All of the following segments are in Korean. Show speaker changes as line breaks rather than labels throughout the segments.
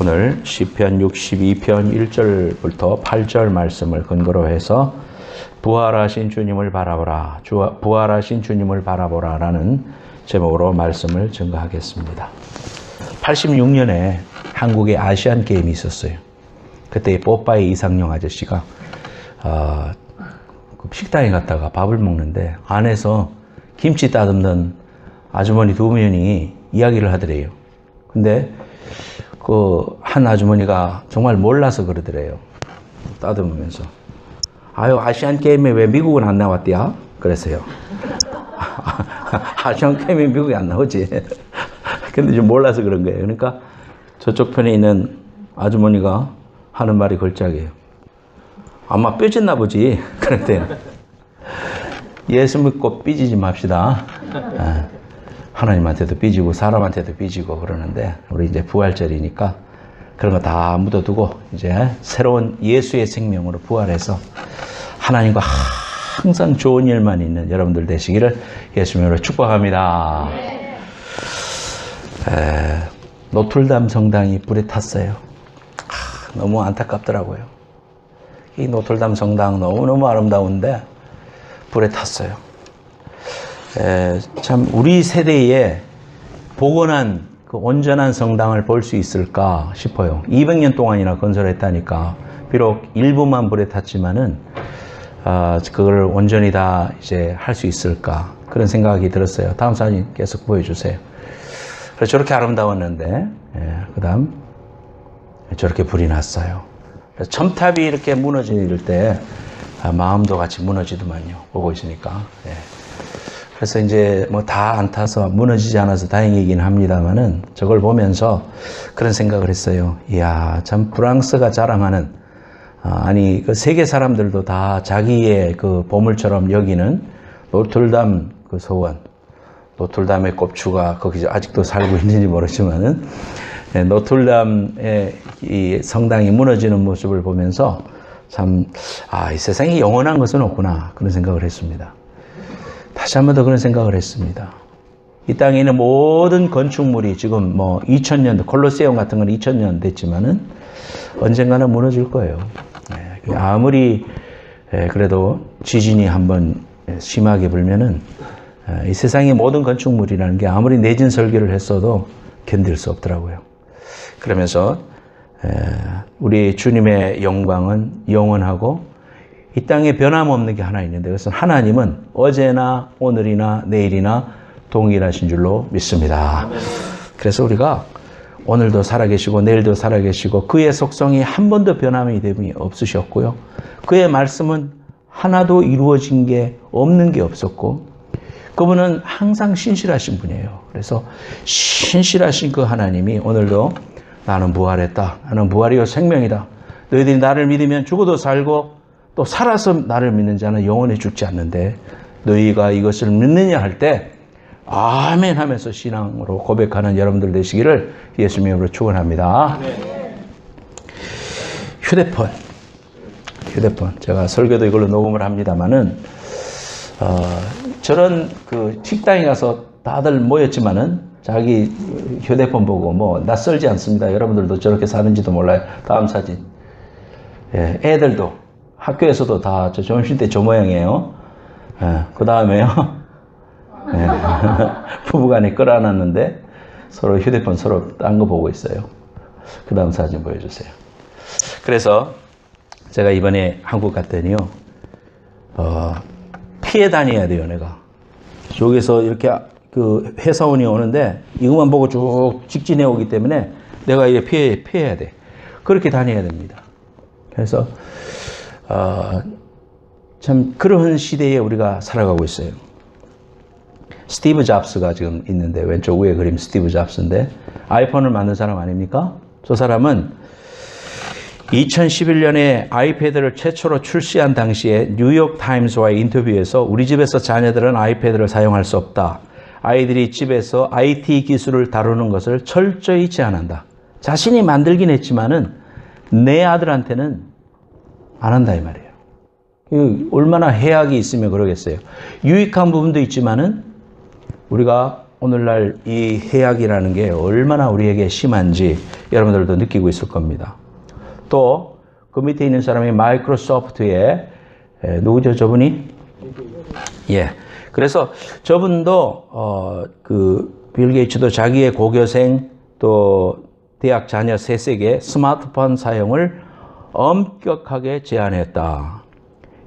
오늘 시편 62편 1절부터 8절 말씀을 근거로 해서 부활하신 주님을 바라보라, 부활하신 주님을 바라보라 라는 제목으로 말씀을 증거하겠습니다. 86년에 한국에 아시안 게임이 있었어요. 그때 뽀빠이 이상용 아저씨가 식당에 갔다가 밥을 먹는데 안에서 김치 따듬는 아주머니 두 분이 이야기를 하더래요. 근데 그 한 아주머니가 정말 몰라서 그러더래요. 따듬으면서 아유, 아시안 게임에 왜 미국은 안 나왔대야? 그랬어요. 아시안 게임에 미국이 안 나오지. 근데 좀 몰라서 그런 거예요. 그러니까 저쪽 편에 있는 아주머니가 하는 말이 걸작이에요. 아마 삐졌나 보지. 그랬대요. 예수 믿고 삐지지 맙시다. 하나님한테도 삐지고 사람한테도 삐지고 그러는데 우리 이제 부활절이니까 그런 거 다 묻어두고 이제 새로운 예수의 생명으로 부활해서 하나님과 항상 좋은 일만 있는 여러분들 되시기를 예수님으로 축복합니다. 노틀담 성당이 불에 탔어요. 너무 안타깝더라고요. 이 노틀담 성당 너무너무 아름다운데 불에 탔어요. 참 우리 세대에 복원한 그 온전한 성당을 볼 수 있을까 싶어요. 200년 동안이나 건설했다니까. 비록 일부만 불에 탔지만은 그걸 온전히 다 이제 할 수 있을까 그런 생각이 들었어요. 다음 사진 계속 보여주세요. 그래서 저렇게 아름다웠는데 그다음 저렇게 불이 났어요. 그래서 첨탑이 이렇게 무너질 때 마음도 같이 무너지더만요. 보고 있으니까. 그래서 이제 뭐 다 안 타서 무너지지 않아서 다행이긴 합니다만은 저걸 보면서 그런 생각을 했어요. 이야, 참 프랑스가 자랑하는 아니 그 세계 사람들도 다 자기의 그 보물처럼 여기는 노틀담 그 소원, 노틀담의 꼽추가 거기 아직도 살고 있는지 모르지만은 노틀담의 이 성당이 무너지는 모습을 보면서 참 이 세상에 영원한 것은 없구나 그런 생각을 했습니다. 다시 한 번 더 그런 생각을 했습니다. 이 땅에 있는 모든 건축물이 지금 뭐 2000년, 콜로세움 같은 건 2000년 됐지만은 언젠가는 무너질 거예요. 아무리 그래도 지진이 한번 심하게 불면은 이 세상의 모든 건축물이라는 게 아무리 내진 설계를 했어도 견딜 수 없더라고요. 그러면서 우리 주님의 영광은 영원하고 이 땅에 변함없는 게 하나 있는데 그것은 하나님은 어제나 오늘이나 내일이나 동일하신 줄로 믿습니다. 그래서 우리가 오늘도 살아계시고 내일도 살아계시고 그의 속성이 한 번도 변함이 됨이 없으셨고요. 그의 말씀은 하나도 이루어진 게 없는 게 없었고 그분은 항상 신실하신 분이에요. 그래서 신실하신 그 하나님이 오늘도 나는 부활했다. 나는 부활이요 생명이다. 너희들이 나를 믿으면 죽어도 살고 또 살아서 나를 믿는 자는 영원히 죽지 않는데 너희가 이것을 믿느냐 할 때 아멘 하면서 신앙으로 고백하는 여러분들 되시기를 예수님 이름으로 축원합니다. 휴대폰 제가 설교도 이걸로 녹음을 합니다만은 저런 그 식당에 가서 다들 모였지만은 자기 휴대폰 보고 뭐 낯설지 않습니다. 여러분들도 저렇게 사는지도 몰라요. 다음 사진. 애들도 학교에서도 다 저 점심 때 저 모양이에요. 그 다음에요. 부부간에 끌어안았는데 서로 휴대폰 서로 딴 거 보고 있어요. 그 다음 사진 보여주세요. 그래서 제가 이번에 한국 갔더니요. 피해 다녀야 돼요, 내가. 여기서 이렇게 그 회사원이 오는데 이것만 보고 쭉 직진해 오기 때문에 내가 이게 피해야 돼. 그렇게 다녀야 됩니다. 그래서 참 그런 시대에 우리가 살아가고 있어요. 스티브 잡스가 지금 있는데 왼쪽 위에 그림 스티브 잡스인데 아이폰을 만든 사람 아닙니까? 저 사람은 2011년에 아이패드를 최초로 출시한 당시에 뉴욕 타임스와의 인터뷰에서 우리 집에서 자녀들은 아이패드를 사용할 수 없다. 아이들이 집에서 IT 기술을 다루는 것을 철저히 제한한다. 자신이 만들긴 했지만은 내 아들한테는 안 한다 이 말이에요. 얼마나 해악이 있으면 그러겠어요. 유익한 부분도 있지만은 우리가 오늘날 이 해악이라는 게 얼마나 우리에게 심한지 여러분들도 느끼고 있을 겁니다. 또 그 밑에 있는 사람이 마이크로소프트의 누구죠 저분이? 예. 그래서 저분도 빌 게이츠도 자기의 고교생 또 대학 자녀 셋에게 스마트폰 사용을 엄격하게 제한했다.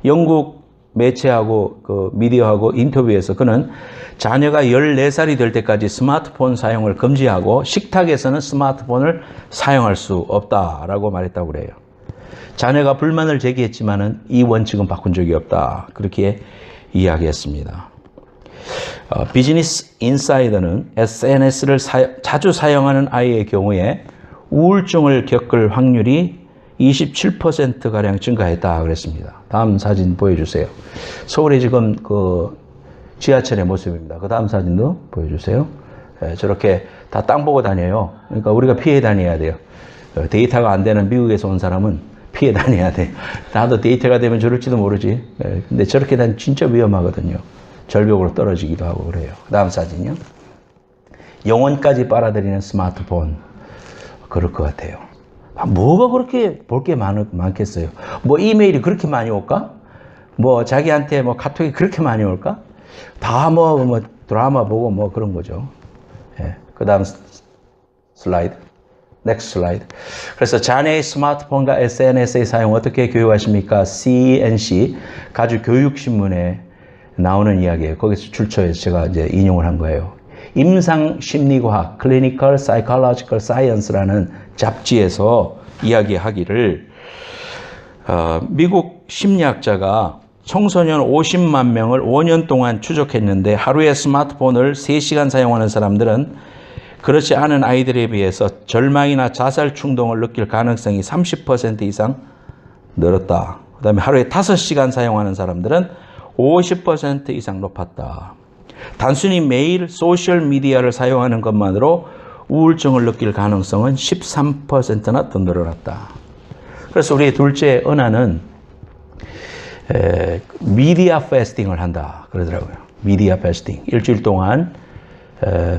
영국 매체하고 그 미디어하고 인터뷰에서 그는 자녀가 14살이 될 때까지 스마트폰 사용을 금지하고 식탁에서는 스마트폰을 사용할 수 없다라고 말했다고 그래요. 자녀가 불만을 제기했지만은 이 원칙은 바꾼 적이 없다. 그렇게 이야기했습니다. 비즈니스 인사이더는 SNS를 자주 사용하는 아이의 경우에 우울증을 겪을 확률이 27%가량 증가했다 그랬습니다. 다음 사진 보여주세요. 서울의 지금 그 지하철의 모습입니다. 그 다음 사진도 보여주세요. 저렇게 다 땅 보고 다녀요. 그러니까 우리가 피해 다녀야 돼요. 데이터가 안 되는 미국에서 온 사람은 피해 다녀야 돼. 나도 데이터가 되면 저럴지도 모르지. 근데 저렇게 다니면 진짜 위험하거든요. 절벽으로 떨어지기도 하고 그래요. 그 다음 사진이요. 영혼까지 빨아들이는 스마트폰. 그럴 것 같아요. 뭐가 그렇게 볼 게 많겠어요? 뭐 이메일이 그렇게 많이 올까? 뭐 자기한테 뭐 카톡이 그렇게 많이 올까? 다 뭐 드라마 보고 뭐 그런 거죠. 예. 그 다음 슬라이드. 넥스트 슬라이드. 그래서 자녀의 스마트폰과 SNS의 사용 어떻게 교육하십니까? CNC 가주교육신문에 나오는 이야기예요. 거기서 출처해서 제가 이제 인용을 한 거예요. 임상심리과학 Clinical Psychological Science라는 잡지에서 이야기하기를 미국 심리학자가 청소년 50만 명을 5년 동안 추적했는데 하루에 스마트폰을 3시간 사용하는 사람들은 그렇지 않은 아이들에 비해서 절망이나 자살 충동을 느낄 가능성이 30% 이상 늘었다. 그 다음에 하루에 5시간 사용하는 사람들은 50% 이상 높았다. 단순히 매일 소셜미디어를 사용하는 것만으로 우울증을 느낄 가능성은 13%나 더 늘어났다. 그래서 우리 둘째 은하는 미디어 패스팅을 한다 그러더라고요. 미디어 패스팅. 일주일 동안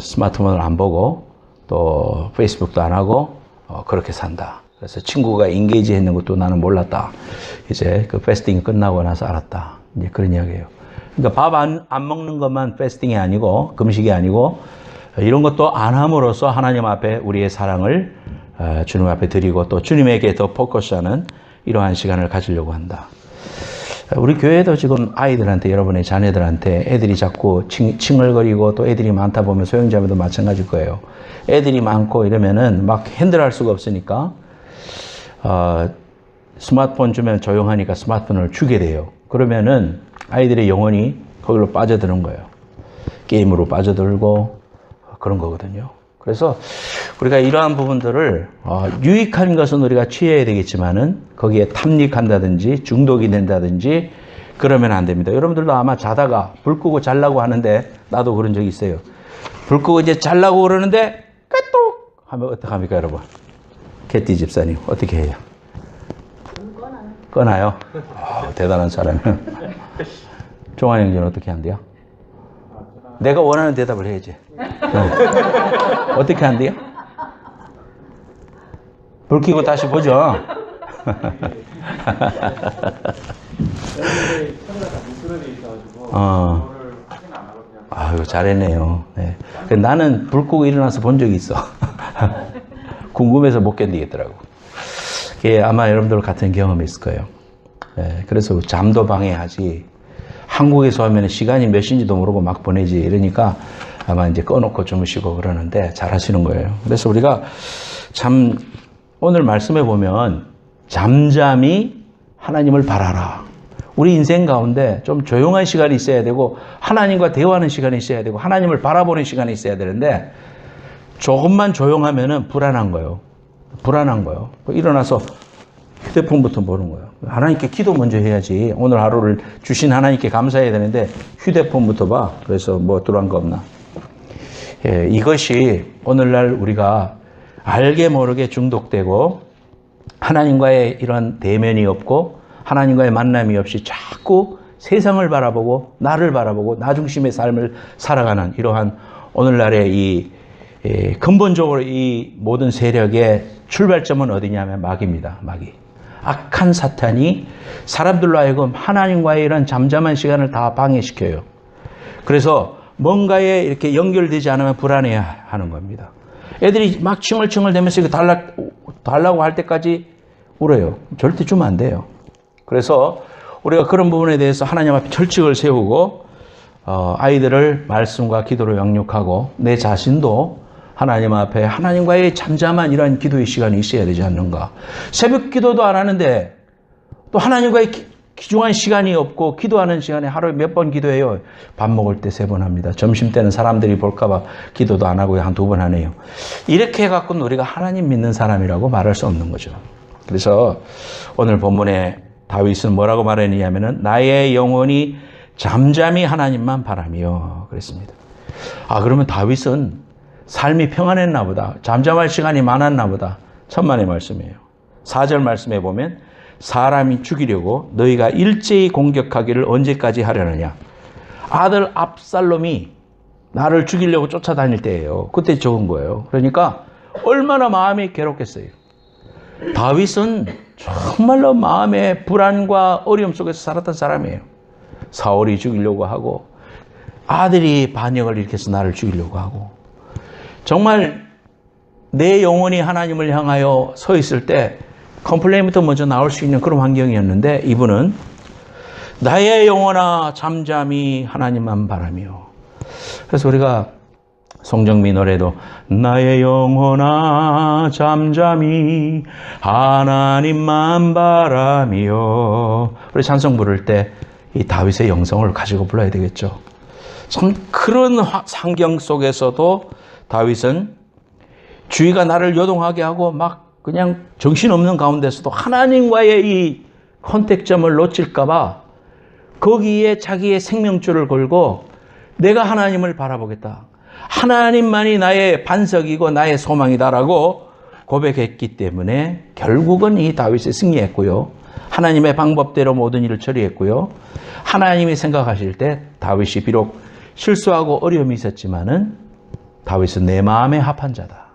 스마트폰을 안 보고 또 페이스북도 안 하고 그렇게 산다. 그래서 친구가 인게이지 했는 것도 나는 몰랐다. 이제 그 패스팅이 끝나고 나서 알았다. 이제 그런 이야기예요. 그러니까 밥 안 먹는 것만 패스팅이 아니고 금식이 아니고 이런 것도 안 함으로써 하나님 앞에 우리의 사랑을 주님 앞에 드리고 또 주님에게 더 포커스하는 이러한 시간을 가지려고 한다. 우리 교회도 지금 아이들한테 여러분의 자녀들한테 애들이 자꾸 칭얼거리고 또 애들이 많다 보면 소형자매도 마찬가지일 거예요. 애들이 많고 이러면은 막 핸들할 수가 없으니까 스마트폰 주면 조용하니까 스마트폰을 주게 돼요. 그러면은 아이들의 영혼이 거기로 빠져드는 거예요. 게임으로 빠져들고 그런 거거든요. 그래서 우리가 이러한 부분들을 유익한 것은 우리가 취해야 되겠지만은 거기에 탐닉한다든지 중독이 된다든지 그러면 안 됩니다. 여러분들도 아마 자다가 불 끄고 자려고 하는데 나도 그런 적이 있어요. 불 끄고 이제 자려고 그러는데 까똑 하면 어떡합니까 여러분? 개띠 집사님 어떻게 해요? 꺼나요? 대단한 사람이야. 종환 형제는 어떻게 한대요? 내가 원하는 대답을 해야지. 어떻게 한대요? 불 켜고 다시 보죠. 아유, 잘했네요. 네. 나는 불 끄고 일어나서 본 적이 있어. 궁금해서 못 견디겠더라고. 그게 아마 여러분들 같은 경험이 있을 거예요. 네. 그래서 잠도 방해하지. 한국에서 하면 시간이 몇 시인지도 모르고 막 보내지. 이러니까 아마 이제 꺼놓고 주무시고 그러는데 잘 하시는 거예요. 그래서 우리가 참 오늘 말씀해 보면 잠잠히 하나님을 바라라. 우리 인생 가운데 좀 조용한 시간이 있어야 되고 하나님과 대화하는 시간이 있어야 되고 하나님을 바라보는 시간이 있어야 되는데 조금만 조용하면은 불안한 거예요. 불안한 거예요. 일어나서 휴대폰부터 보는 거예요. 하나님께 기도 먼저 해야지. 오늘 하루를 주신 하나님께 감사해야 되는데 휴대폰부터 봐. 그래서 뭐 들어간 거 없나. 예, 이것이 오늘날 우리가 알게 모르게 중독되고 하나님과의 이런 대면이 없고 하나님과의 만남이 없이 자꾸 세상을 바라보고 나를 바라보고 나 중심의 삶을 살아가는 이러한 오늘날의 이 근본적으로 이 모든 세력의 출발점은 어디냐면 마귀입니다. 마귀. 악한 사탄이 사람들로 하여금 하나님과의 이런 잠잠한 시간을 다 방해시켜요. 그래서 뭔가에 이렇게 연결되지 않으면 불안해야 하는 겁니다. 애들이 막 칭얼칭얼대면서 이거 달라고 할 때까지 울어요. 절대 주면 안 돼요. 그래서 우리가 그런 부분에 대해서 하나님 앞에 철칙을 세우고 아이들을 말씀과 기도로 양육하고 내 자신도 하나님 앞에 하나님과의 잠잠한 이러한 기도의 시간이 있어야 되지 않는가. 새벽 기도도 안 하는데 또 하나님과의 귀중한 시간이 없고 기도하는 시간에 하루에 몇 번 기도해요. 밥 먹을 때 3번 합니다. 점심 때는 사람들이 볼까 봐 기도도 안 하고 한 2번 하네요. 이렇게 해갖고는 우리가 하나님 믿는 사람이라고 말할 수 없는 거죠. 그래서 오늘 본문에 다윗은 뭐라고 말했냐면은 나의 영혼이 잠잠히 하나님만 바라며 그랬습니다. 그러면 다윗은 삶이 평안했나 보다. 잠잠할 시간이 많았나 보다. 천만의 말씀이에요. 4절 말씀에 보면 사람이 죽이려고 너희가 일제히 공격하기를 언제까지 하려느냐. 아들 압살롬이 나를 죽이려고 쫓아다닐 때예요. 그때 적은 거예요. 그러니까 얼마나 마음이 괴롭겠어요. 다윗은 정말로 마음의 불안과 어려움 속에서 살았던 사람이에요. 사울이 죽이려고 하고 아들이 반역을 일으켜서 나를 죽이려고 하고 정말 내 영혼이 하나님을 향하여 서 있을 때 컴플레인부터 먼저 나올 수 있는 그런 환경이었는데 이분은 나의 영혼아 잠잠히 하나님만 바라며. 그래서 우리가 송정미 노래도 나의 영혼아 잠잠히 하나님만 바라며 우리 찬송 부를 때 이 다윗의 영성을 가지고 불러야 되겠죠. 참 그런 환경 속에서도 다윗은 주위가 나를 요동하게 하고 막 그냥 정신없는 가운데서도 하나님과의 이 컨택점을 놓칠까봐 거기에 자기의 생명줄을 걸고 내가 하나님을 바라보겠다. 하나님만이 나의 반석이고 나의 소망이다라고 고백했기 때문에 결국은 이 다윗이 승리했고요. 하나님의 방법대로 모든 일을 처리했고요. 하나님이 생각하실 때 다윗이 비록 실수하고 어려움이 있었지만은 다윗은 내 마음에 합한 자다.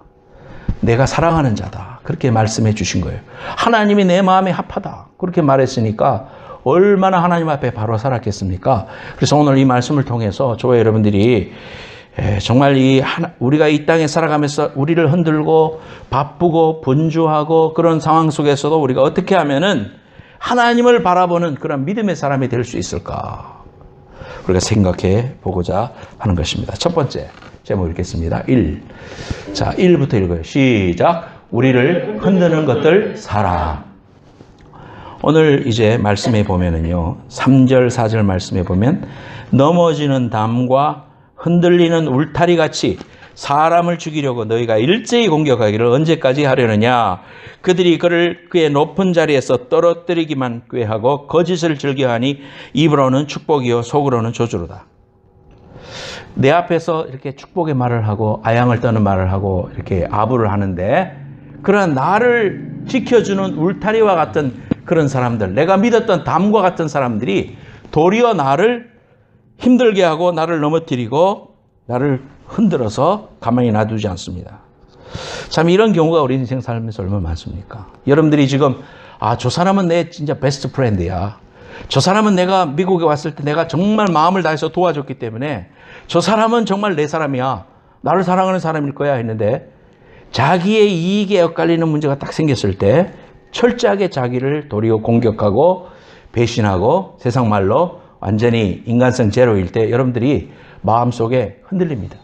내가 사랑하는 자다. 그렇게 말씀해 주신 거예요. 하나님이 내 마음에 합하다. 그렇게 말했으니까 얼마나 하나님 앞에 바로 살았겠습니까? 그래서 오늘 이 말씀을 통해서 저와 여러분들이 정말 우리가 이 땅에 살아가면서 우리를 흔들고 바쁘고 분주하고 그런 상황 속에서도 우리가 어떻게 하면은 하나님을 바라보는 그런 믿음의 사람이 될 수 있을까? 우리가 생각해 보고자 하는 것입니다. 첫 번째 제목 읽겠습니다. 1. 자, 1부터 읽어요. 시작. 우리를 흔드는 것들 사라. 오늘 이제 말씀해 보면은요. 3절, 4절 말씀해 보면 넘어지는 담과 흔들리는 울타리 같이 사람을 죽이려고 너희가 일제히 공격하기를 언제까지 하려느냐. 그들이 그를 그의 높은 자리에서 떨어뜨리기만 꾀하고 거짓을 즐겨하니 입으로는 축복이요 속으로는 저주로다. 내 앞에서 이렇게 축복의 말을 하고 아양을 떠는 말을 하고 이렇게 아부를 하는데 그런 나를 지켜주는 울타리와 같은 그런 사람들, 내가 믿었던 담과 같은 사람들이 도리어 나를 힘들게 하고 나를 넘어뜨리고 나를 흔들어서 가만히 놔두지 않습니다. 참 이런 경우가 우리 인생 살면서 얼마나 많습니까? 여러분들이 지금 저 사람은 내 진짜 베스트 프렌드야. 저 사람은 내가 미국에 왔을 때 내가 정말 마음을 다해서 도와줬기 때문에 저 사람은 정말 내 사람이야. 나를 사랑하는 사람일 거야 했는데 자기의 이익에 엇갈리는 문제가 딱 생겼을 때 철저하게 자기를 도리어 공격하고 배신하고 세상 말로 완전히 인간성 제로일 때 여러분들이 마음속에 흔들립니다.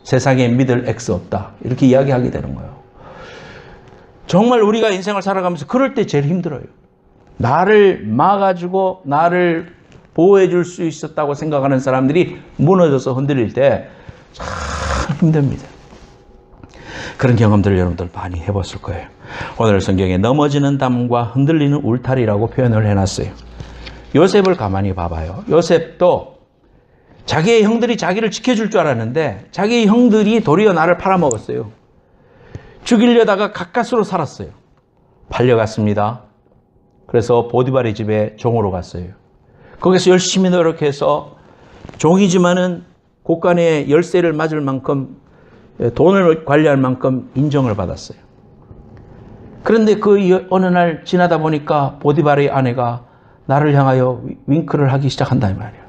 세상에 믿을 X 없다. 이렇게 이야기하게 되는 거예요. 정말 우리가 인생을 살아가면서 그럴 때 제일 힘들어요. 나를 막아주고 나를 보호해 줄 수 있었다고 생각하는 사람들이 무너져서 흔들릴 때 참 힘듭니다. 그런 경험들을 여러분들 많이 해봤을 거예요. 오늘 성경에 넘어지는 담과 흔들리는 울타리라고 표현을 해놨어요. 요셉을 가만히 봐봐요. 요셉도 자기의 형들이 자기를 지켜줄 줄 알았는데 자기 형들이 도리어 나를 팔아먹었어요. 죽이려다가 가까스로 살았어요. 팔려갔습니다. 그래서 보디발의 집에 종으로 갔어요. 거기서 열심히 노력해서 종이지만은 곳간에 열쇠를 맞을 만큼 돈을 관리할 만큼 인정을 받았어요. 그런데 그 어느 날 지나다 보니까 보디발의 아내가 나를 향하여 윙크를 하기 시작한다 이 말이에요.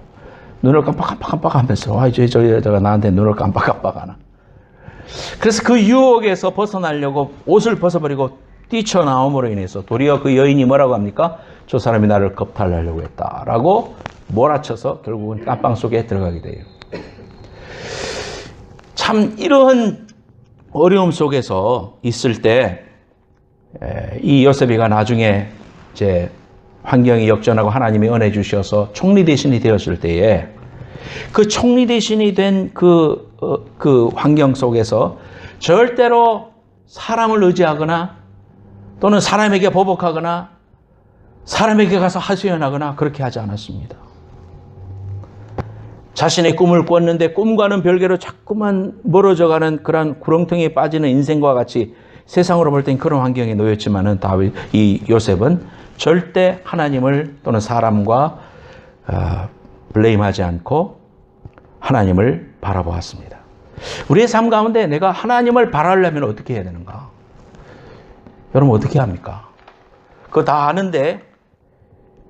눈을 깜빡깜빡 하면서 저 여자가 나한테 눈을 깜빡깜빡 하나. 그래서 그 유혹에서 벗어나려고 옷을 벗어버리고 뛰쳐나옴으로 인해서 도리어 그 여인이 뭐라고 합니까? 저 사람이 나를 겁탈하려고 했다라고 몰아쳐서 결국은 깜빵 속에 들어가게 돼요. 참 이런 어려움 속에서 있을 때 이 요셉이가 나중에 이제 환경이 역전하고 하나님이 은혜 주셔서 총리 대신이 되었을 때에 그 총리 대신이 된 그 환경 속에서 절대로 사람을 의지하거나 또는 사람에게 보복하거나 사람에게 가서 하소연하거나 그렇게 하지 않았습니다. 자신의 꿈을 꿨는데 꿈과는 별개로 자꾸만 멀어져가는 그런 구렁텅이에 빠지는 인생과 같이 세상으로 볼 땐 그런 환경에 놓였지만은 이 요셉은 절대 하나님을 또는 사람과 블레임하지 않고 하나님을 바라보았습니다. 우리의 삶 가운데 내가 하나님을 바라려면 어떻게 해야 되는가? 여러분 어떻게 합니까? 그거 다 아는데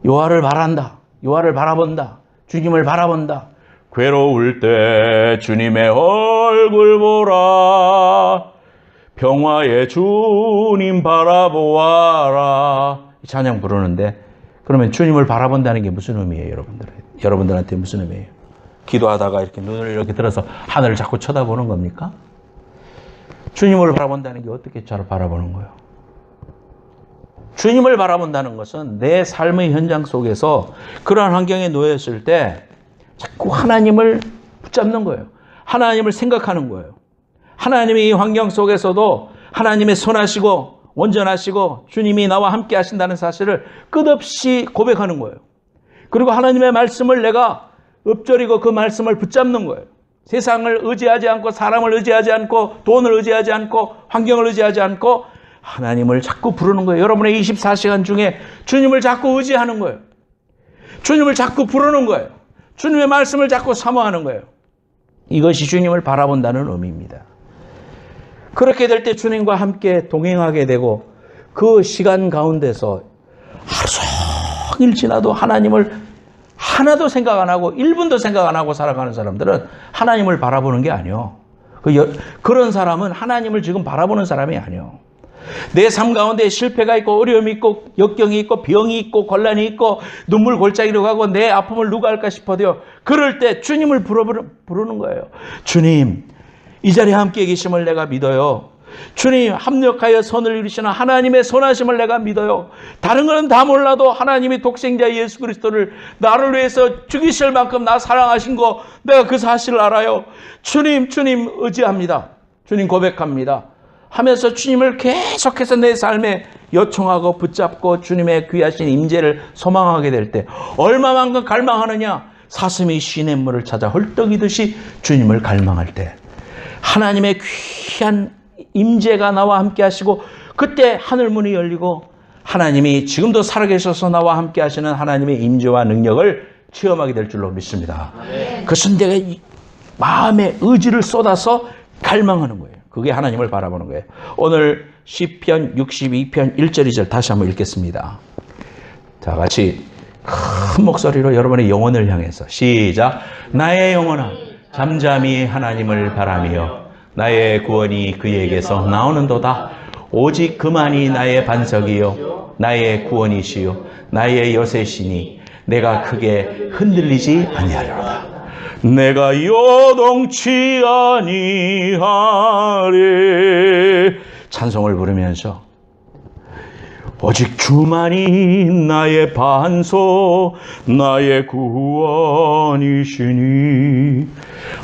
여호와를 바란다. 여호와를 바라본다. 주님을 바라본다. 괴로울 때 주님의 얼굴 보라. 평화의 주님 바라보아라. 찬양 부르는데 그러면 주님을 바라본다는 게 무슨 의미예요, 여러분들한테 무슨 의미예요? 기도하다가 이렇게 눈을 이렇게 들어서 하늘을 자꾸 쳐다보는 겁니까? 주님을 바라본다는 게 어떻게 잘 바라보는 거예요? 주님을 바라본다는 것은 내 삶의 현장 속에서 그러한 환경에 놓였을 때 자꾸 하나님을 붙잡는 거예요. 하나님을 생각하는 거예요. 하나님이 이 환경 속에서도 하나님의 선하시고 온전하시고 주님이 나와 함께 하신다는 사실을 끝없이 고백하는 거예요. 그리고 하나님의 말씀을 내가 읊조리고 그 말씀을 붙잡는 거예요. 세상을 의지하지 않고 사람을 의지하지 않고 돈을 의지하지 않고 환경을 의지하지 않고 하나님을 자꾸 부르는 거예요. 여러분의 24시간 중에 주님을 자꾸 의지하는 거예요. 주님을 자꾸 부르는 거예요. 주님의 말씀을 자꾸 사모하는 거예요. 이것이 주님을 바라본다는 의미입니다. 그렇게 될 때 주님과 함께 동행하게 되고 그 시간 가운데서 하루 종일 지나도 하나님을 하나도 생각 안 하고 1분도 생각 안 하고 살아가는 사람들은 하나님을 바라보는 게 아니에요. 그런 사람은 하나님을 지금 바라보는 사람이 아니에요. 내 삶 가운데 실패가 있고 어려움이 있고 역경이 있고 병이 있고 곤란이 있고 눈물 골짜기로 가고 내 아픔을 누가 할까 싶어도요. 그럴 때 주님을 부르는 거예요. 주님, 이 자리에 함께 계심을 내가 믿어요. 주님, 합력하여 선을 이루시는 하나님의 선하심을 내가 믿어요. 다른 것은 다 몰라도 하나님이 독생자 예수 그리스도를 나를 위해서 죽이실 만큼 나 사랑하신 거 내가 그 사실을 알아요. 주님, 주님 의지합니다. 주님 고백합니다. 하면서 주님을 계속해서 내 삶에 요청하고 붙잡고 주님의 귀하신 임재를 소망하게 될 때 얼마만큼 갈망하느냐? 사슴이 시냇물을 찾아 헐떡이듯이 주님을 갈망할 때 하나님의 귀한 임재가 나와 함께 하시고 그때 하늘문이 열리고 하나님이 지금도 살아계셔서 나와 함께 하시는 하나님의 임재와 능력을 체험하게 될 줄로 믿습니다. 그것은 내가 마음의 의지를 쏟아서 갈망하는 거예요. 그게 하나님을 바라보는 거예요. 오늘 시편 62편 1절 2절 다시 한번 읽겠습니다. 자, 같이 큰 목소리로 여러분의 영혼을 향해서 시작. 나의 영혼아 잠잠히 하나님을 바라며 나의 구원이 그에게서 나오는도다. 오직 그만이 나의 반석이요 나의 구원이시요 나의 요새시니 내가 크게 흔들리지 아니하리로다. 내가 요동치 아니하리. 찬송을 부르면서 오직 주만이 나의 반석 나의 구원이시니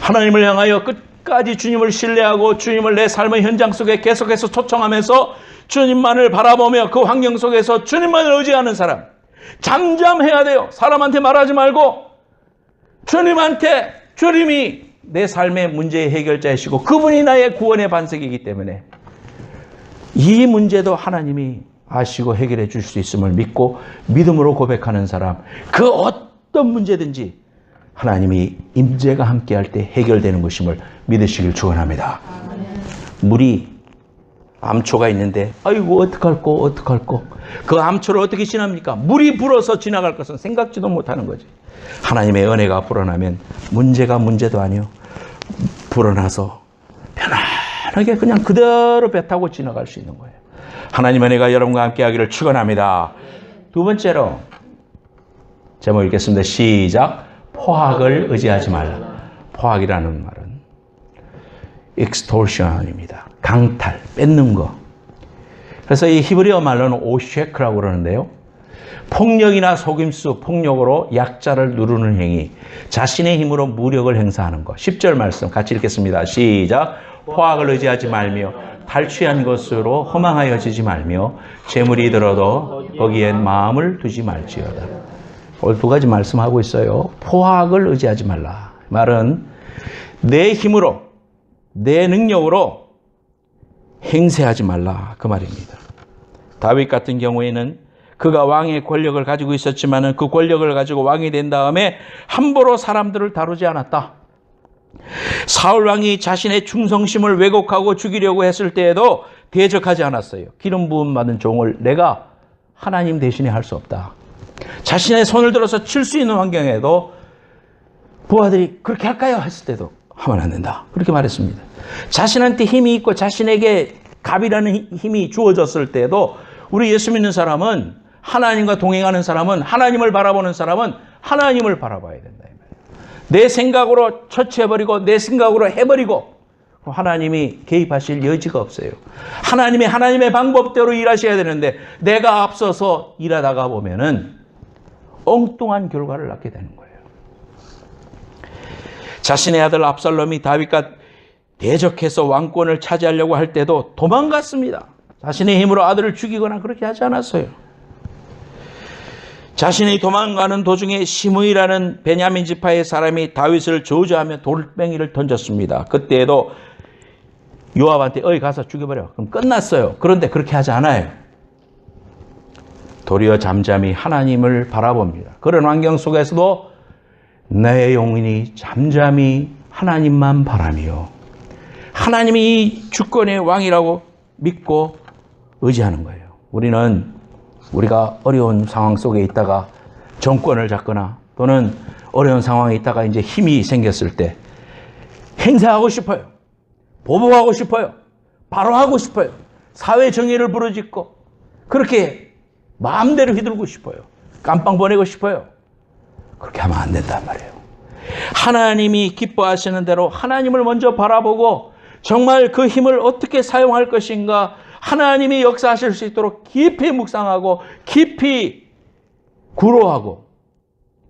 하나님을 향하여 끝까지 주님을 신뢰하고 주님을 내 삶의 현장 속에 계속해서 초청하면서 주님만을 바라보며 그 환경 속에서 주님만을 의지하는 사람, 잠잠해야 돼요. 사람한테 말하지 말고 주님한테, 주님이 내 삶의 문제의 해결자이시고 그분이 나의 구원의 반석이기 때문에 이 문제도 하나님이 아시고 해결해 줄 수 있음을 믿고 믿음으로 고백하는 사람, 그 어떤 문제든지 하나님이 임재가 함께할 때 해결되는 것임을 믿으시길 축원합니다. 물이 암초가 있는데 아이고 어떡할꼬 그 암초를 어떻게 지납니까? 물이 불어서 지나갈 것은 생각지도 못하는 거지. 하나님의 은혜가 불어나면 문제가 문제도 아니요 불어나서 편안하게 그냥 그대로 배 타고 지나갈 수 있는 거예요. 하나님의 은혜가 여러분과 함께 하기를 축원합니다. 두 번째로 제목 읽겠습니다. 시작. 포학을 의지하지 말라. 포학이라는 말은 extortion입니다. 강탈, 뺏는 거. 그래서 이 히브리어 말로는 오셰크라고 그러는데요. 폭력이나 속임수, 폭력으로 약자를 누르는 행위, 자신의 힘으로 무력을 행사하는 것. 10절 말씀 같이 읽겠습니다. 시작. 포학을 의지하지 말며 탈취한 것으로 허망하여지지 말며 재물이 들어도 거기엔 마음을 두지 말지어다. 오늘 두 가지 말씀하고 있어요. 포학을 의지하지 말라. 말은 내 힘으로, 내 능력으로 행세하지 말라. 그 말입니다. 다윗 같은 경우에는 그가 왕의 권력을 가지고 있었지만 그 권력을 가지고 왕이 된 다음에 함부로 사람들을 다루지 않았다. 사울 왕이 자신의 충성심을 왜곡하고 죽이려고 했을 때에도 대적하지 않았어요. 기름 부음 받은 종을 내가 하나님 대신에 할 수 없다. 자신의 손을 들어서 칠 수 있는 환경에도 부하들이 그렇게 할까요? 했을 때도 하면 안 된다. 그렇게 말했습니다. 자신한테 힘이 있고 자신에게 갑이라는 힘이 주어졌을 때도 우리 예수 믿는 사람은 하나님과 동행하는 사람은 하나님을 바라보는 사람은 하나님을 바라봐야 된다. 내 생각으로 처치해버리고 내 생각으로 해버리고 하나님이 개입하실 여지가 없어요. 하나님의 방법대로 일하셔야 되는데 내가 앞서서 일하다가 보면은 엉뚱한 결과를 낳게 되는 거예요. 자신의 아들 압살롬이 다윗과 대적해서 왕권을 차지하려고 할 때도 도망갔습니다. 자신의 힘으로 아들을 죽이거나 그렇게 하지 않았어요. 자신이 도망가는 도중에 시므이라는 베냐민 지파의 사람이 다윗을 저주하며 돌멩이를 던졌습니다. 그때에도 요압한테 가서 죽여버려. 그럼 끝났어요. 그런데 그렇게 하지 않아요. 도리어 잠잠히 하나님을 바라봅니다. 그런 환경 속에서도 내 영혼이 잠잠히 하나님만 바라며 하나님이 주권의 왕이라고 믿고 의지하는 거예요. 우리가 어려운 상황 속에 있다가 정권을 잡거나 또는 어려운 상황에 있다가 이제 힘이 생겼을 때 행사하고 싶어요. 보복하고 싶어요. 바로 하고 싶어요. 사회 정의를 부르짖고 그렇게 마음대로 휘둘고 싶어요. 깜빵 보내고 싶어요. 그렇게 하면 안 된단 말이에요. 하나님이 기뻐하시는 대로 하나님을 먼저 바라보고 정말 그 힘을 어떻게 사용할 것인가 하나님이 역사하실 수 있도록 깊이 묵상하고 깊이 구로하고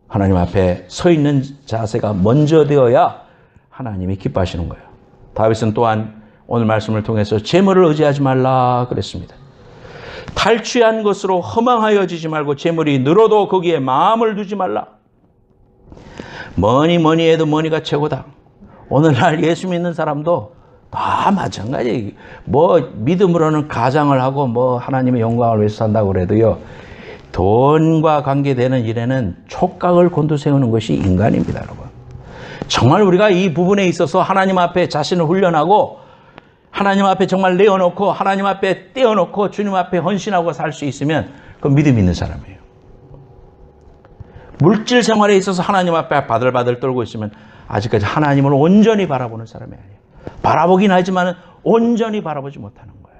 하나님 앞에 서 있는 자세가 먼저 되어야 하나님이 기뻐하시는 거예요. 다윗은 또한 오늘 말씀을 통해서 재물을 의지하지 말라 그랬습니다. 탈취한 것으로 허망하여지지 말고 재물이 늘어도 거기에 마음을 두지 말라. 뭐니 해도 머니가 최고다. 오늘날 예수 믿는 사람도 다 마찬가지. 믿음으로는 가장을 하고 하나님의 영광을 위해서 산다고 그래도요. 돈과 관계되는 일에는 촉각을 곤두세우는 것이 인간입니다, 여러분. 정말 우리가 이 부분에 있어서 하나님 앞에 자신을 훈련하고 하나님 앞에 정말 내어놓고 하나님 앞에 떼어놓고 주님 앞에 헌신하고 살 수 있으면 그건 믿음 있는 사람이에요. 물질 생활에 있어서 하나님 앞에 바들바들 떨고 있으면 아직까지 하나님을 온전히 바라보는 사람이 아니에요. 바라보긴 하지만 온전히 바라보지 못하는 거예요.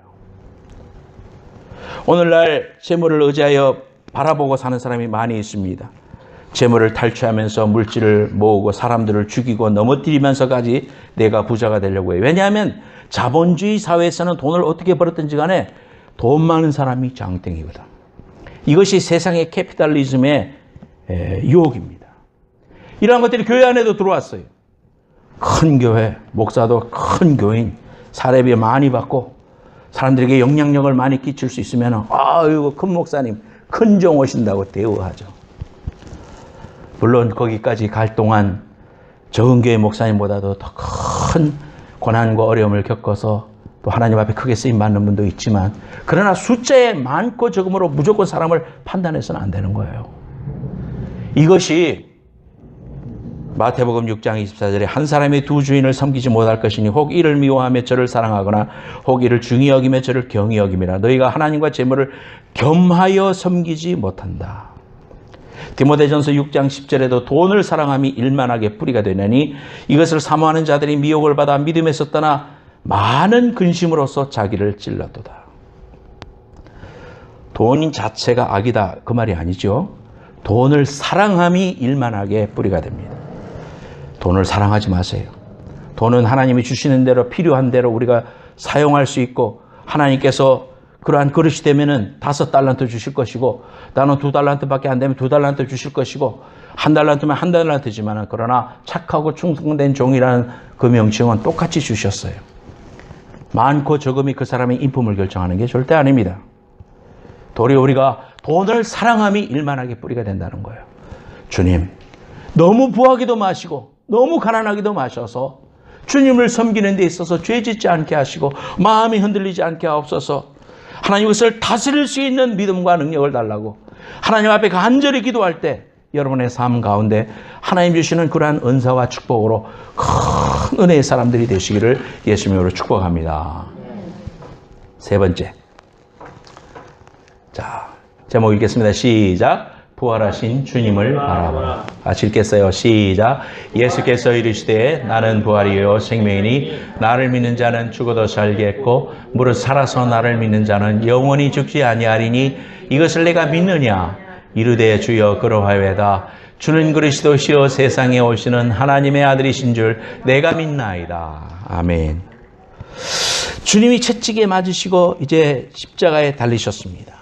오늘날 재물을 의지하여 바라보고 사는 사람이 많이 있습니다. 재물을 탈취하면서 물질을 모으고 사람들을 죽이고 넘어뜨리면서까지 내가 부자가 되려고 해요. 왜냐하면 자본주의 사회에서는 돈을 어떻게 벌었든지 간에 돈 많은 사람이 장땡이거든. 이것이 세상의 캐피탈리즘의 유혹입니다. 이러한 것들이 교회 안에도 들어왔어요. 큰 교회, 목사도 큰 교인, 사례비 많이 받고 사람들에게 영향력을 많이 끼칠 수 있으면 아이고 큰 목사님, 큰 종 오신다고 대우하죠. 물론 거기까지 갈 동안 적은 교회 목사님보다도 더 큰 고난과 어려움을 겪어서 또 하나님 앞에 크게 쓰임 받는 분도 있지만 그러나 숫자에 많고 적음으로 무조건 사람을 판단해서는 안 되는 거예요. 이것이 마태복음 6장 24절에 한 사람이 두 주인을 섬기지 못할 것이니 혹 이를 미워하며 저를 사랑하거나 혹 이를 중히 여기며 저를 경히 여김이라. 너희가 하나님과 재물을 겸하여 섬기지 못한다. 디모데전서 6장 10절에도 돈을 사랑함이 일만하게 뿌리가 되느니 이것을 사모하는 자들이 미혹을 받아 믿음에서 떠나 많은 근심으로써 자기를 찔렀도다. 돈 자체가 악이다 그 말이 아니죠. 돈을 사랑함이 일만하게 뿌리가 됩니다. 돈을 사랑하지 마세요. 돈은 하나님이 주시는 대로 필요한 대로 우리가 사용할 수 있고 하나님께서 그러한 그릇이 되면은 5달란트 주실 것이고 나는 2달란트밖에 안 되면 2달란트 주실 것이고 1달란트면 1달란트지만 그러나 착하고 충성된 종이라는 그 명칭은 똑같이 주셨어요. 많고 적음이 그 사람의 인품을 결정하는 게 절대 아닙니다. 도리어 우리가 돈을 사랑함이 일만하게 뿌리가 된다는 거예요. 주님, 너무 부하기도 마시고 너무 가난하기도 마셔서 주님을 섬기는 데 있어서 죄짓지 않게 하시고 마음이 흔들리지 않게 하옵소서. 하나님 것을 다스릴 수 있는 믿음과 능력을 달라고 하나님 앞에 간절히 기도할 때 여러분의 삶 가운데 하나님 주시는 그러한 은사와 축복으로 큰 은혜의 사람들이 되시기를 예수님으로 축복합니다. 세 번째. 자, 제목 읽겠습니다. 시작. 부활하신 주님을 바라보라. 같이 읽겠어요. 시작. 예수께서 이르시되 나는 부활이요 생명이니 나를 믿는 자는 죽어도 살겠고 무릇 살아서 나를 믿는 자는 영원히 죽지 아니하리니 이것을 내가 믿느냐. 이르되 주여 그러하여다. 주는 그리스도시요 세상에 오시는 하나님의 아들이신 줄 내가 믿나이다. 아멘. 주님이 채찍에 맞으시고 이제 십자가에 달리셨습니다.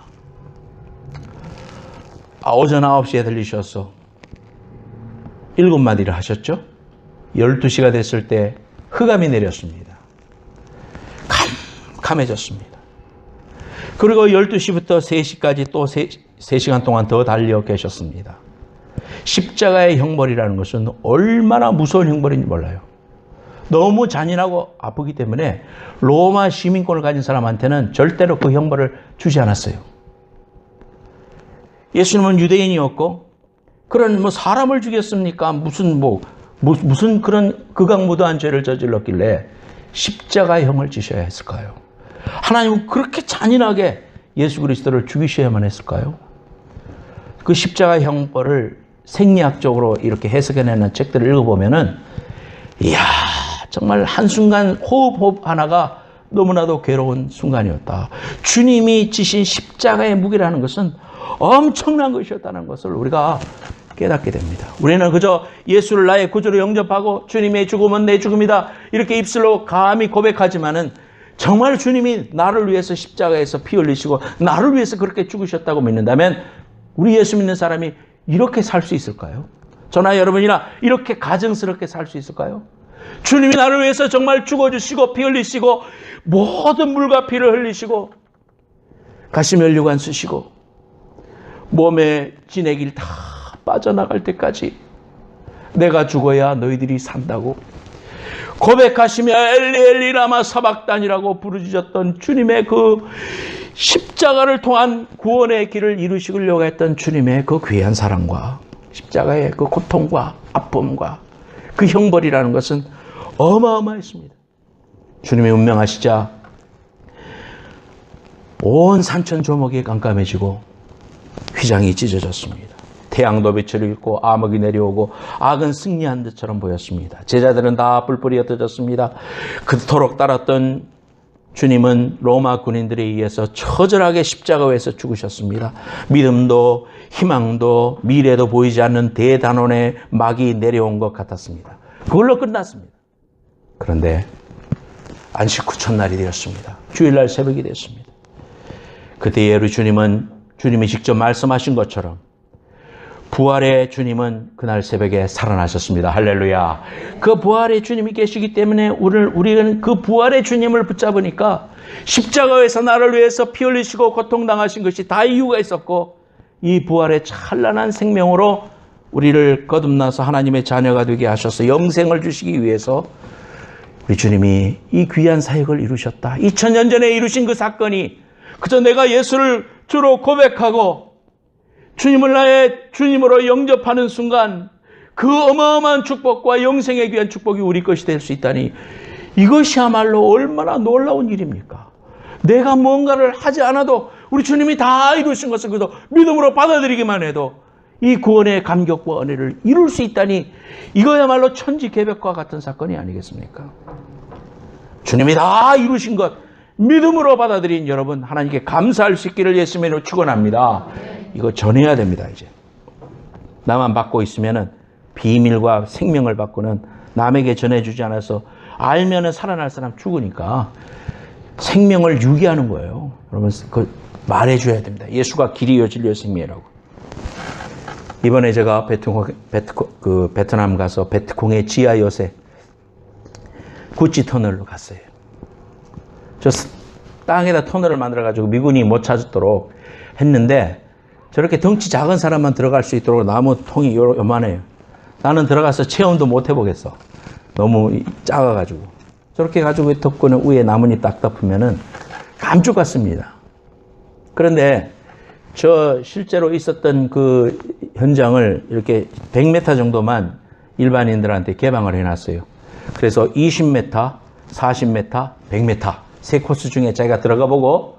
오전 9시에 들리셔서 7마디를 하셨죠. 12시가 됐을 때 흑암이 내렸습니다. 캄캄해졌습니다. 그리고 12시부터 3시까지 또 3시간 동안 더 달려 계셨습니다. 십자가의 형벌이라는 것은 얼마나 무서운 형벌인지 몰라요. 너무 잔인하고 아프기 때문에 로마 시민권을 가진 사람한테는 절대로 그 형벌을 주지 않았어요. 예수님은 유대인이었고 그런 사람을 죽였습니까? 무슨 그런 극악무도한 죄를 저질렀길래 십자가형을 지셔야 했을까요? 하나님은 그렇게 잔인하게 예수 그리스도를 죽이셔야만 했을까요? 그 십자가 형벌을 생리학적으로 이렇게 해석해내는 책들을 읽어보면은 이야 정말 한순간 호흡 하나가 너무나도 괴로운 순간이었다. 주님이 지신 십자가의 무게라는 것은 엄청난 것이었다는 것을 우리가 깨닫게 됩니다. 우리는 그저 예수를 나의 구주로 영접하고 주님의 죽음은 내 죽음이다 이렇게 입술로 감히 고백하지만은 정말 주님이 나를 위해서 십자가에서 피 흘리시고 나를 위해서 그렇게 죽으셨다고 믿는다면 우리 예수 믿는 사람이 이렇게 살 수 있을까요? 저나 여러분이나 이렇게 가증스럽게 살 수 있을까요? 주님이 나를 위해서 정말 죽어주시고 피 흘리시고 모든 물과 피를 흘리시고 가시면류관 쓰시고 몸에 진액이 다 빠져나갈 때까지 내가 죽어야 너희들이 산다고 고백하시며 엘리 엘리 라마 사박단이라고 부르짖었던 주님의 그 십자가를 통한 구원의 길을 이루시려고 했던 주님의 그 귀한 사랑과 십자가의 그 고통과 아픔과 그 형벌이라는 것은 어마어마했습니다. 주님이 운명하시자 온 산천 조목이 깜깜해지고 휘장이 찢어졌습니다. 태양도 빛을 잃고 암흑이 내려오고 악은 승리한 듯처럼 보였습니다. 제자들은 다 뿔뿔이 흩어졌습니다. 그토록 따랐던 주님은 로마 군인들에 의해서 처절하게 십자가에서 죽으셨습니다. 믿음도 희망도 미래도 보이지 않는 대단원의 막이 내려온 것 같았습니다. 그걸로 끝났습니다. 그런데 안식 후 첫날이 되었습니다. 주일날 새벽이 됐습니다. 그때 우리 주님이 직접 말씀하신 것처럼 부활의 주님은 그날 새벽에 살아나셨습니다. 할렐루야. 그 부활의 주님이 계시기 때문에 우리는 그 부활의 주님을 붙잡으니까 십자가에서 나를 위해서 피 흘리시고 고통당하신 것이 다 이유가 있었고 이 부활의 찬란한 생명으로 우리를 거듭나서 하나님의 자녀가 되게 하셔서 영생을 주시기 위해서 우리 주님이 이 귀한 사역을 이루셨다. 2000년 전에 이루신 그 사건이 그저 내가 예수를 주로 고백하고 주님을 나의 주님으로 영접하는 순간 그 어마어마한 축복과 영생의 귀한 축복이 우리 것이 될 수 있다니 이것이야말로 얼마나 놀라운 일입니까? 내가 뭔가를 하지 않아도 우리 주님이 다 이루신 것을 그저 믿음으로 받아들이기만 해도 이 구원의 감격과 은혜를 이룰 수 있다니 이거야말로 천지개벽과 같은 사건이 아니겠습니까? 주님이 다 이루신 것 믿음으로 받아들인 여러분, 하나님께 감사할 수 있기를 예수님으로 축원합니다. 이거 전해야 됩니다. 이제 나만 받고 있으면은 비밀과 생명을 받고는 남에게 전해주지 않아서 알면은 살아날 사람 죽으니까 생명을 유기하는 거예요. 여러분, 그 말해줘야 됩니다. 예수가 길이요 진리요 생명이라고. 이번에 제가 베트남 가서 베트콩의 지하 요새 구찌 터널로 갔어요. 저 땅에다 터널을 만들어가지고 미군이 못 찾도록 했는데 저렇게 덩치 작은 사람만 들어갈 수 있도록 나무 통이 요만해요. 나는 들어가서 체험도 못 해보겠어. 너무 작아가지고. 저렇게 가지고 덮고는 위에 나뭇잎 딱 덮으면은 감쪽 같습니다. 그런데 저 실제로 있었던 그 현장을 이렇게 100m 정도만 일반인들한테 개방을 해놨어요. 그래서 20m, 40m, 100m 세 코스 중에 자기가 들어가 보고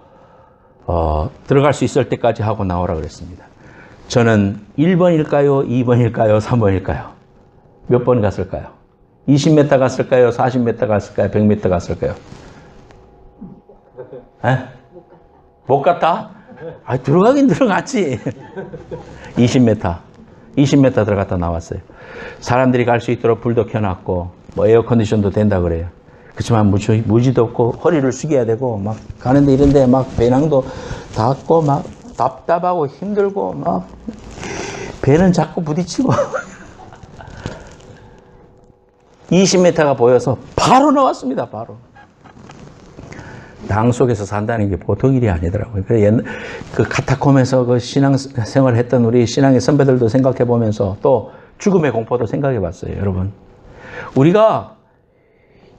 들어갈 수 있을 때까지 하고 나오라 그랬습니다. 저는 1번일까요? 2번일까요? 3번일까요? 몇 번 갔을까요? 20m 갔을까요? 40m 갔을까요? 100m 갔을까요? 에? 못 갔다? 아, 들어가긴 들어갔지. 20m 들어갔다 나왔어요. 사람들이 갈 수 있도록 불도 켜놨고 뭐 에어컨디션도 된다 그래요. 그렇지만 무지도 없고 허리를 숙여야 되고 막 가는데 이런데 막 배낭도 닿고 막 답답하고 힘들고 막 배는 자꾸 부딪히고 20m가 보여서 바로 나왔습니다. 바로. 당 속에서 산다는 게 보통 일이 아니더라고요. 그 카타콤에서 그 신앙생활 했던 우리 신앙의 선배들도 생각해 보면서 또 죽음의 공포도 생각해 봤어요. 여러분, 우리가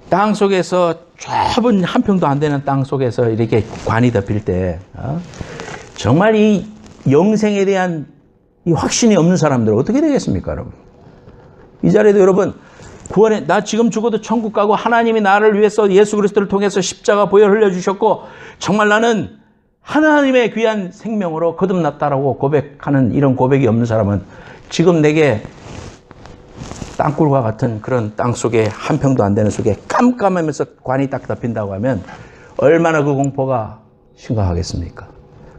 땅 속에서 좁은 한 평도 안 되는 땅 속에서 이렇게 관이 덮일 때 정말 이 영생에 대한 이 확신이 없는 사람들 어떻게 되겠습니까, 여러분? 이 자리에도 여러분 구원에 나 지금 죽어도 천국 가고 하나님이 나를 위해서 예수 그리스도를 통해서 십자가 보혈 흘려주셨고 정말 나는 하나님의 귀한 생명으로 거듭났다라고 고백하는 이런 고백이 없는 사람은 지금 내게 땅굴과 같은 그런 땅 속에 한 평도 안 되는 속에 깜깜하면서 관이 딱 덮인다고 하면 얼마나 그 공포가 심각하겠습니까?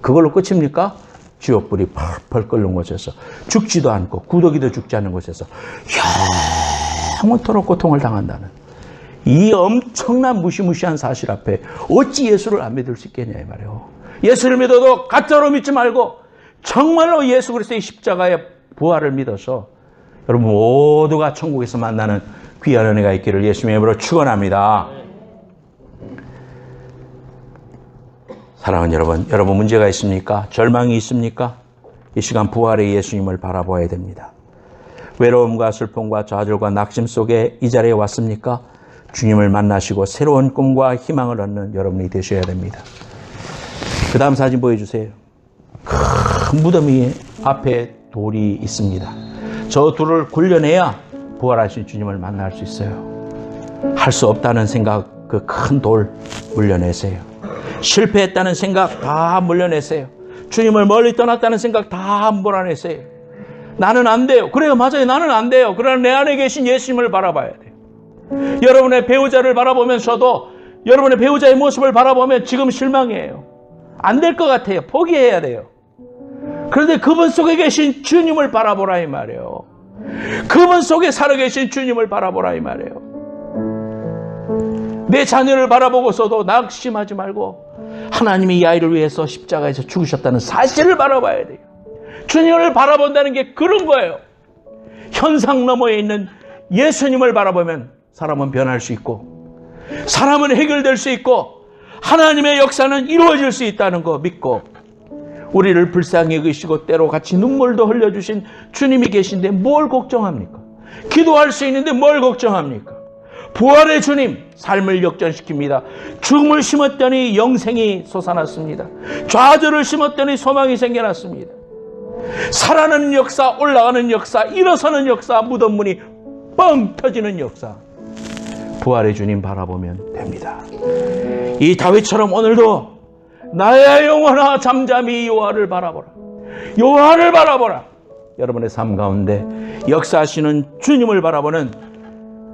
그걸로 끝입니까? 지옥불이 펄펄 끓는 곳에서 죽지도 않고 구더기도 죽지 않는 곳에서 영원토록 고통을 당한다는 이 엄청난 무시무시한 사실 앞에 어찌 예수를 안 믿을 수 있겠냐 이 말이에요. 예수를 믿어도 가짜로 믿지 말고 정말로 예수 그리스도의 십자가의 부활을 믿어서 여러분 모두가 천국에서 만나는 귀한 은혜가 있기를 예수님의 이름으로 축원합니다. 사랑하는 여러분 문제가 있습니까? 절망이 있습니까? 이 시간 부활의 예수님을 바라보아야 됩니다. 외로움과 슬픔과 좌절과 낙심 속에 이 자리에 왔습니까? 주님을 만나시고 새로운 꿈과 희망을 얻는 여러분이 되셔야 됩니다. 그 다음 사진 보여주세요. 큰 무덤이 앞에 돌이 있습니다. 저 둘을 굴려내야 부활하신 주님을 만날 수 있어요. 할 수 없다는 생각 그 큰 돌 물려내세요. 실패했다는 생각 다 물려내세요. 주님을 멀리 떠났다는 생각 다 몰아내세요. 나는 안 돼요. 그래요, 맞아요. 나는 안 돼요. 그러나 내 안에 계신 예수님을 바라봐야 돼요. 여러분의 배우자를 바라보면서도 여러분의 배우자의 모습을 바라보면 지금 실망이에요. 안 될 것 같아요. 포기해야 돼요. 그런데 그분 속에 계신 주님을 바라보라 이 말이에요. 그분 속에 살아계신 주님을 바라보라 이 말이에요. 내 자녀를 바라보고서도 낙심하지 말고 하나님이 이 아이를 위해서 십자가에서 죽으셨다는 사실을 바라봐야 돼요. 주님을 바라본다는 게 그런 거예요. 현상 너머에 있는 예수님을 바라보면 사람은 변할 수 있고 사람은 해결될 수 있고 하나님의 역사는 이루어질 수 있다는 거 믿고 우리를 불쌍히 여기시고 때로 같이 눈물도 흘려주신 주님이 계신데 뭘 걱정합니까? 기도할 수 있는데 뭘 걱정합니까? 부활의 주님, 삶을 역전시킵니다. 죽음을 심었더니 영생이 솟아났습니다. 좌절을 심었더니 소망이 생겨났습니다. 살아나는 역사, 올라가는 역사, 일어서는 역사, 무덤 문이 뻥 터지는 역사, 부활의 주님 바라보면 됩니다. 이 다윗처럼 오늘도 나의 영혼아 잠잠히 여호와를 바라보라. 여호와를 바라보라. 여러분의 삶 가운데 역사하시는 주님을 바라보는,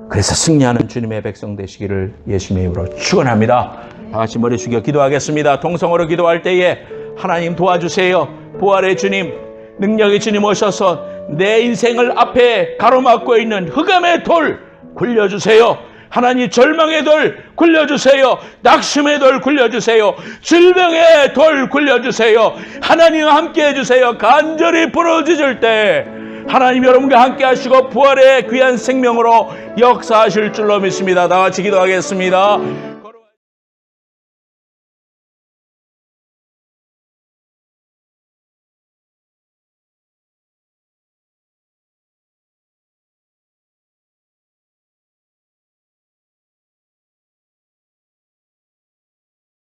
그래서 승리하는 주님의 백성 되시기를 예수님의 이름으로 축원합니다. 다 같이 머리 숙여 기도하겠습니다. 동성으로 기도할 때에 하나님 도와주세요. 부활의 주님, 능력의 주님 오셔서 내 인생을 앞에 가로막고 있는 흑암의 돌 굴려주세요. 하나님, 절망의 돌 굴려주세요. 낙심의 돌 굴려주세요. 질병의 돌 굴려주세요. 하나님 함께 해주세요. 간절히 부르짖을 때 하나님 여러분과 함께 하시고 부활의 귀한 생명으로 역사하실 줄로 믿습니다. 다 같이 기도하겠습니다.